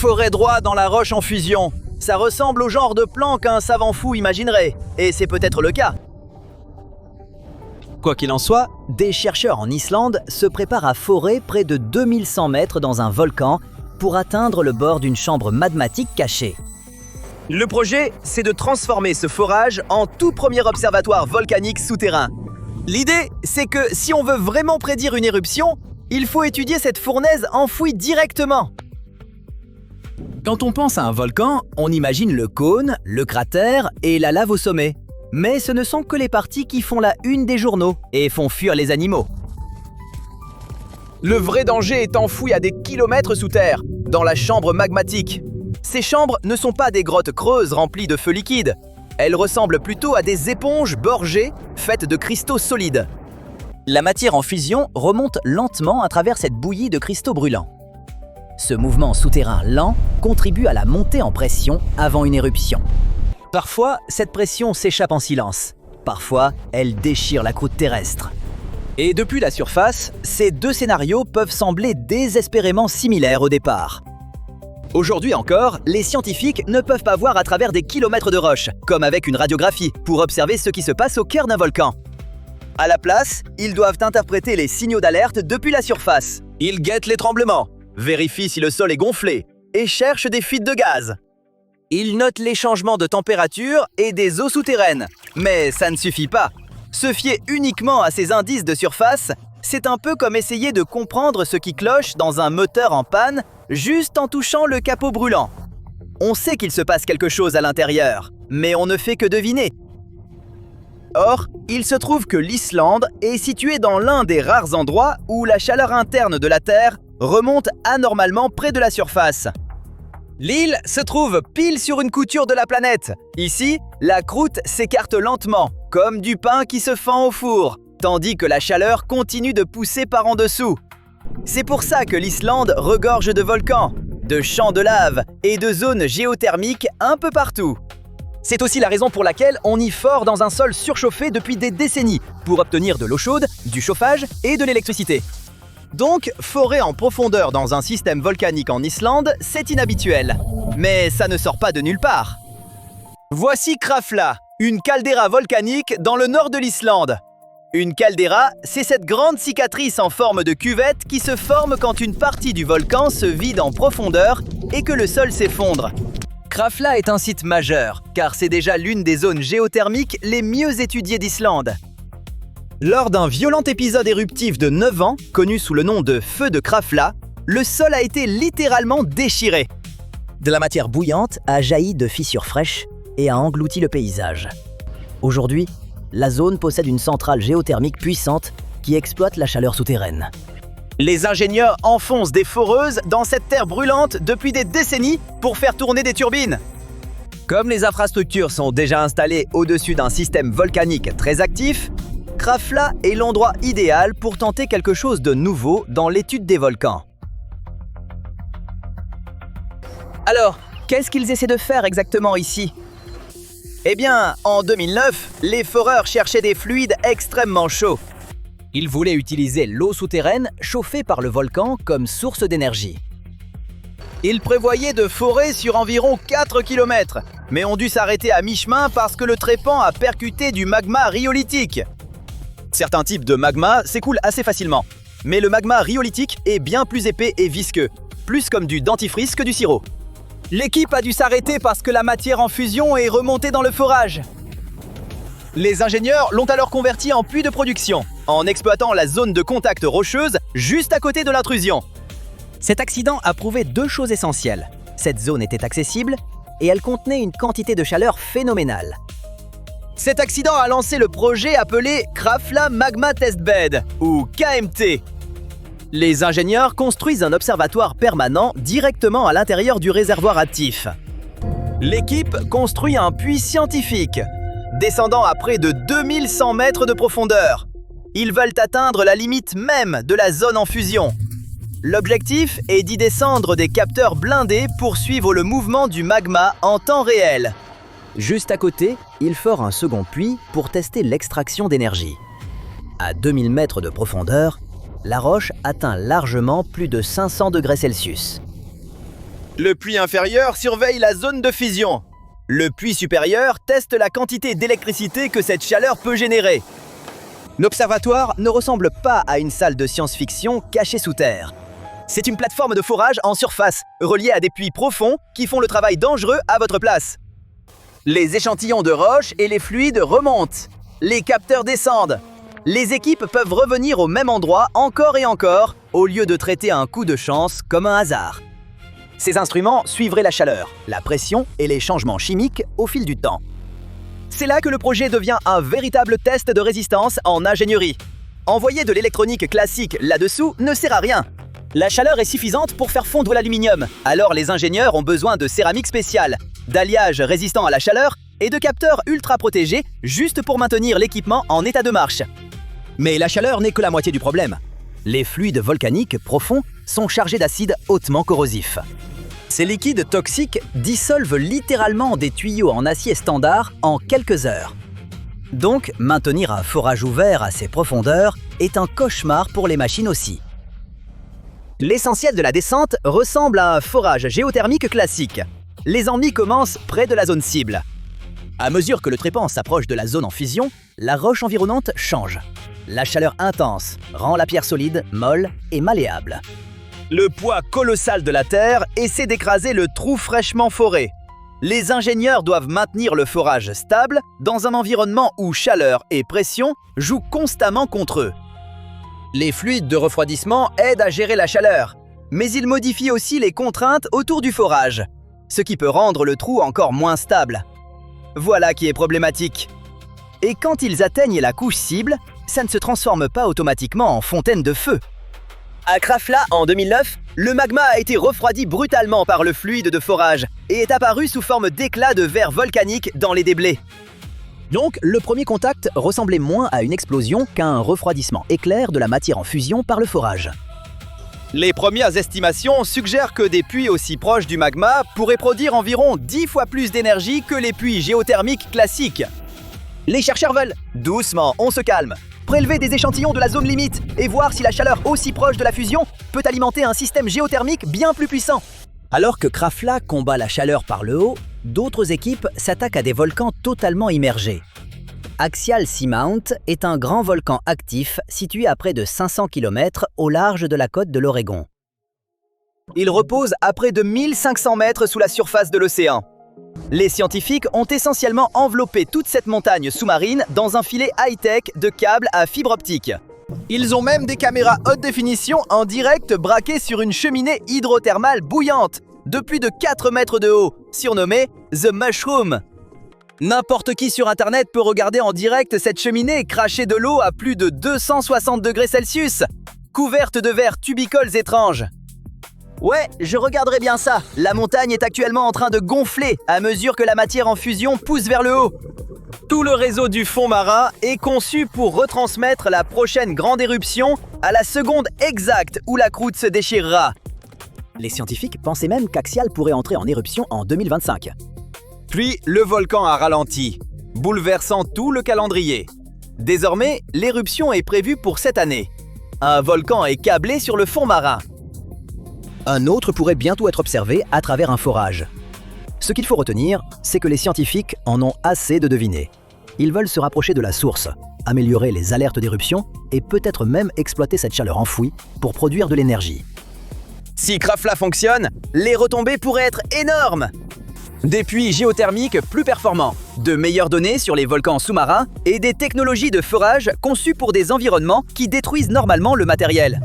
forer droit dans la roche en fusion. Ça ressemble au genre de plan qu'un savant fou imaginerait, et c'est peut-être le cas. Quoi qu'il en soit, des chercheurs en Islande se préparent à forer près de 2100 mètres dans un volcan pour atteindre le bord d'une chambre magmatique cachée. Le projet, c'est de transformer ce forage en tout premier observatoire volcanique souterrain. L'idée, c'est que si on veut vraiment prédire une éruption, il faut étudier cette fournaise enfouie directement. Quand on pense à un volcan, on imagine le cône, le cratère et la lave au sommet. Mais ce ne sont que les parties qui font la une des journaux et font fuir les animaux. Le vrai danger est enfoui à des kilomètres sous terre, dans la chambre magmatique. Ces chambres ne sont pas des grottes creuses remplies de feu liquide. Elles ressemblent plutôt à des éponges borgées faites de cristaux solides. La matière en fusion remonte lentement à travers cette bouillie de cristaux brûlants. Ce mouvement souterrain lent contribue à la montée en pression avant une éruption. Parfois, cette pression s'échappe en silence. Parfois, elle déchire la croûte terrestre. Et depuis la surface, ces deux scénarios peuvent sembler désespérément similaires au départ. Aujourd'hui encore, les scientifiques ne peuvent pas voir à travers des kilomètres de roches, comme avec une radiographie, pour observer ce qui se passe au cœur d'un volcan. À la place, ils doivent interpréter les signaux d'alerte depuis la surface. Ils guettent les tremblements, vérifient si le sol est gonflé et cherchent des fuites de gaz. Ils notent les changements de température et des eaux souterraines. Mais ça ne suffit pas. Se fier uniquement à ces indices de surface, c'est un peu comme essayer de comprendre ce qui cloche dans un moteur en panne juste en touchant le capot brûlant. On sait qu'il se passe quelque chose à l'intérieur, mais on ne fait que deviner. Or, il se trouve que l'Islande est située dans l'un des rares endroits où la chaleur interne de la Terre remonte anormalement près de la surface. L'île se trouve pile sur une couture de la planète. Ici, la croûte s'écarte lentement, comme du pain qui se fend au four, tandis que la chaleur continue de pousser par en dessous. C'est pour ça que l'Islande regorge de volcans, de champs de lave et de zones géothermiques un peu partout. C'est aussi la raison pour laquelle on y fore dans un sol surchauffé depuis des décennies pour obtenir de l'eau chaude, du chauffage et de l'électricité. Donc, forer en profondeur dans un système volcanique en Islande, c'est inhabituel. Mais ça ne sort pas de nulle part. Voici Krafla, une caldeira volcanique dans le nord de l'Islande. Une caldeira, c'est cette grande cicatrice en forme de cuvette qui se forme quand une partie du volcan se vide en profondeur et que le sol s'effondre. Krafla est un site majeur, car c'est déjà l'une des zones géothermiques les mieux étudiées d'Islande. Lors d'un violent épisode éruptif de 9 ans, connu sous le nom de feu de Krafla, le sol a été littéralement déchiré. De la matière bouillante a jailli de fissures fraîches et a englouti le paysage. Aujourd'hui, la zone possède une centrale géothermique puissante qui exploite la chaleur souterraine. Les ingénieurs enfoncent des foreuses dans cette terre brûlante depuis des décennies pour faire tourner des turbines. Comme les infrastructures sont déjà installées au-dessus d'un système volcanique très actif, Krafla est l'endroit idéal pour tenter quelque chose de nouveau dans l'étude des volcans. Alors, qu'est-ce qu'ils essaient de faire exactement ici ? Eh bien, en 2009, les foreurs cherchaient des fluides extrêmement chauds. Ils voulaient utiliser l'eau souterraine chauffée par le volcan comme source d'énergie. Ils prévoyaient de forer sur environ 4 km, mais ont dû s'arrêter à mi-chemin parce que le trépan a percuté du magma rhyolitique. Certains types de magma s'écoulent assez facilement, mais le magma rhyolitique est bien plus épais et visqueux, plus comme du dentifrice que du sirop. L'équipe a dû s'arrêter parce que la matière en fusion est remontée dans le forage. Les ingénieurs l'ont alors converti en puits de production, en exploitant la zone de contact rocheuse juste à côté de l'intrusion. Cet accident a prouvé deux choses essentielles. Cette zone était accessible et elle contenait une quantité de chaleur phénoménale. Cet accident a lancé le projet appelé Krafla Magma Test Bed, ou KMT. Les ingénieurs construisent un observatoire permanent directement à l'intérieur du réservoir actif. L'équipe construit un puits scientifique, descendant à près de 2100 mètres de profondeur. Ils veulent atteindre la limite même de la zone en fusion. L'objectif est d'y descendre des capteurs blindés pour suivre le mouvement du magma en temps réel. Juste à côté, ils forent un second puits pour tester l'extraction d'énergie. À 2000 mètres de profondeur, la roche atteint largement plus de 500 degrés Celsius. Le puits inférieur surveille la zone de fusion. Le puits supérieur teste la quantité d'électricité que cette chaleur peut générer. L'observatoire ne ressemble pas à une salle de science-fiction cachée sous terre. C'est une plateforme de forage en surface, reliée à des puits profonds qui font le travail dangereux à votre place. Les échantillons de roches et les fluides remontent. Les capteurs descendent. Les équipes peuvent revenir au même endroit encore et encore, au lieu de traiter un coup de chance comme un hasard. Ces instruments suivraient la chaleur, la pression et les changements chimiques au fil du temps. C'est là que le projet devient un véritable test de résistance en ingénierie. Envoyer de l'électronique classique là-dessous ne sert à rien. La chaleur est suffisante pour faire fondre l'aluminium, alors les ingénieurs ont besoin de céramique spéciale, d'alliages résistants à la chaleur et de capteurs ultra protégés juste pour maintenir l'équipement en état de marche. Mais la chaleur n'est que la moitié du problème. Les fluides volcaniques profonds sont chargés d'acides hautement corrosifs. Ces liquides toxiques dissolvent littéralement des tuyaux en acier standard en quelques heures. Donc, maintenir un forage ouvert à ces profondeurs est un cauchemar pour les machines aussi. L'essentiel de la descente ressemble à un forage géothermique classique. Les ennuis commencent près de la zone cible. À mesure que le trépan s'approche de la zone en fusion, la roche environnante change. La chaleur intense rend la pierre solide, molle et malléable. Le poids colossal de la terre essaie d'écraser le trou fraîchement foré. Les ingénieurs doivent maintenir le forage stable dans un environnement où chaleur et pression jouent constamment contre eux. Les fluides de refroidissement aident à gérer la chaleur, mais ils modifient aussi les contraintes autour du forage, ce qui peut rendre le trou encore moins stable. Voilà qui est problématique. Et quand ils atteignent la couche cible, ça ne se transforme pas automatiquement en fontaine de feu. À Krafla, en 2009, le magma a été refroidi brutalement par le fluide de forage et est apparu sous forme d'éclats de verre volcanique dans les déblais. Donc, le premier contact ressemblait moins à une explosion qu'à un refroidissement éclair de la matière en fusion par le forage. Les premières estimations suggèrent que des puits aussi proches du magma pourraient produire environ 10 fois plus d'énergie que les puits géothermiques classiques. Les chercheurs veulent, doucement, on se calme, prélever des échantillons de la zone limite et voir si la chaleur aussi proche de la fusion peut alimenter un système géothermique bien plus puissant. Alors que Krafla combat la chaleur par le haut, d'autres équipes s'attaquent à des volcans totalement immergés. Axial Seamount est un grand volcan actif situé à près de 500 km au large de la côte de l'Oregon. Il repose à près de 1500 mètres sous la surface de l'océan. Les scientifiques ont essentiellement enveloppé toute cette montagne sous-marine dans un filet high-tech de câbles à fibre optique. Ils ont même des caméras haute définition en direct braquées sur une cheminée hydrothermale bouillante de plus de 4 mètres de haut, surnommée The Mushroom. N'importe qui sur Internet peut regarder en direct cette cheminée cracher de l'eau à plus de 260 degrés Celsius, couverte de verres tubicoles étranges. Ouais, je regarderai bien ça. La montagne est actuellement en train de gonfler à mesure que la matière en fusion pousse vers le haut. Tout le réseau du fond marin est conçu pour retransmettre la prochaine grande éruption à la seconde exacte où la croûte se déchirera. Les scientifiques pensaient même qu'Axial pourrait entrer en éruption en 2025. Puis, le volcan a ralenti, bouleversant tout le calendrier. Désormais, l'éruption est prévue pour cette année. Un volcan est câblé sur le fond marin. Un autre pourrait bientôt être observé à travers un forage. Ce qu'il faut retenir, c'est que les scientifiques en ont assez de deviner. Ils veulent se rapprocher de la source, améliorer les alertes d'éruption et peut-être même exploiter cette chaleur enfouie pour produire de l'énergie. Si Krafla fonctionne, les retombées pourraient être énormes. Des puits géothermiques plus performants, de meilleures données sur les volcans sous-marins et des technologies de forage conçues pour des environnements qui détruisent normalement le matériel.